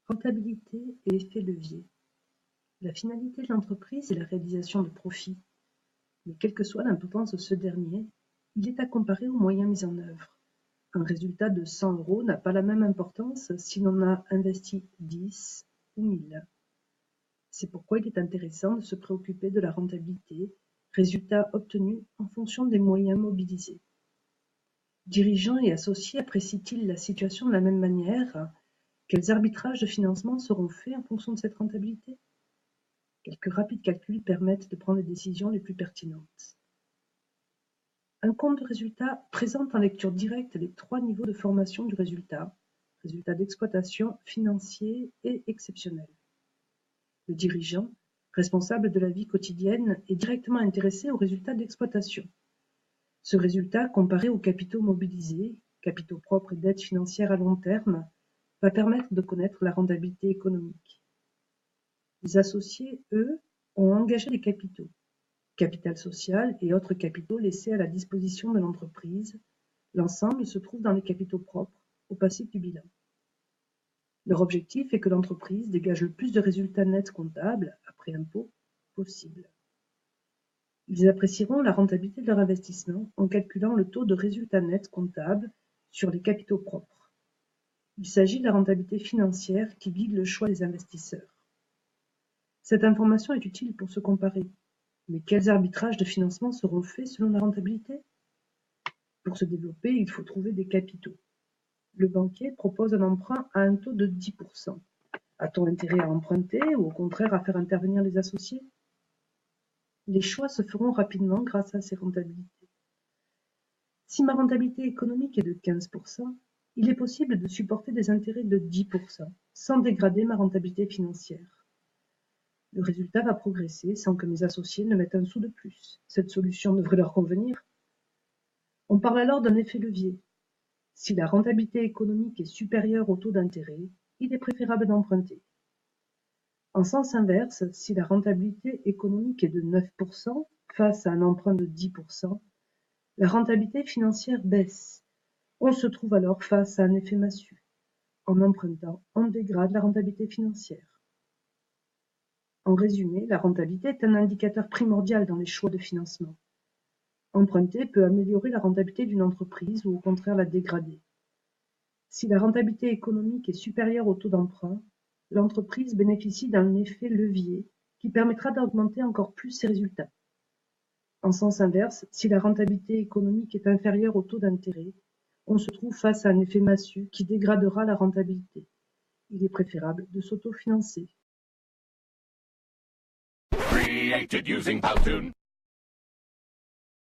Rentabilité et effet levier. La finalité de l'entreprise est la réalisation de profits, mais quelle que soit l'importance de ce dernier, il est à comparer aux moyens mis en œuvre. Un résultat de 100 € n'a pas la même importance si l'on a investi 10 ou 1000. C'est pourquoi il est intéressant de se préoccuper de la rentabilité, résultat obtenu en fonction des moyens mobilisés. Dirigeants et associés apprécient-ils la situation de la même manière? Quels arbitrages de financement seront faits en fonction de cette rentabilité? Quelques rapides calculs permettent de prendre les décisions les plus pertinentes. Un compte de résultat présente en lecture directe les 3 niveaux de formation du résultat: résultat d'exploitation, financier et exceptionnel. Le dirigeant, responsable de la vie quotidienne, est directement intéressé au résultat d'exploitation. Ce résultat, comparé aux capitaux mobilisés, capitaux propres et dettes financières à long terme, va permettre de connaître la rentabilité économique. Les associés, eux, ont engagé des capitaux, capital social et autres capitaux laissés à la disposition de l'entreprise. L'ensemble se trouve dans les capitaux propres, au passif du bilan. Leur objectif est que l'entreprise dégage le plus de résultats nets comptables, après impôts, possible. Ils apprécieront la rentabilité de leur investissement en calculant le taux de résultat net comptable sur les capitaux propres. Il s'agit de la rentabilité financière qui guide le choix des investisseurs. Cette information est utile pour se comparer. Mais quels arbitrages de financement seront faits selon la rentabilité? Pour se développer, il faut trouver des capitaux. Le banquier propose un emprunt à un taux de 10%. A-t-on intérêt à emprunter ou au contraire à faire intervenir les associés? Les choix se feront rapidement grâce à ces rentabilités. Si ma rentabilité économique est de 15%, il est possible de supporter des intérêts de 10% sans dégrader ma rentabilité financière. Le résultat va progresser sans que mes associés ne mettent un sou de plus. Cette solution devrait leur convenir. On parle alors d'un effet levier. Si la rentabilité économique est supérieure au taux d'intérêt, il est préférable d'emprunter. En sens inverse, si la rentabilité économique est de 9% face à un emprunt de 10%, la rentabilité financière baisse. On se trouve alors face à un effet massue. En empruntant, on dégrade la rentabilité financière. En résumé, la rentabilité est un indicateur primordial dans les choix de financement. Emprunter peut améliorer la rentabilité d'une entreprise ou au contraire la dégrader. Si la rentabilité économique est supérieure au taux d'emprunt, l'entreprise bénéficie d'un effet levier qui permettra d'augmenter encore plus ses résultats. En sens inverse, si la rentabilité économique est inférieure au taux d'intérêt, on se trouve face à un effet massue qui dégradera la rentabilité. Il est préférable de s'autofinancer.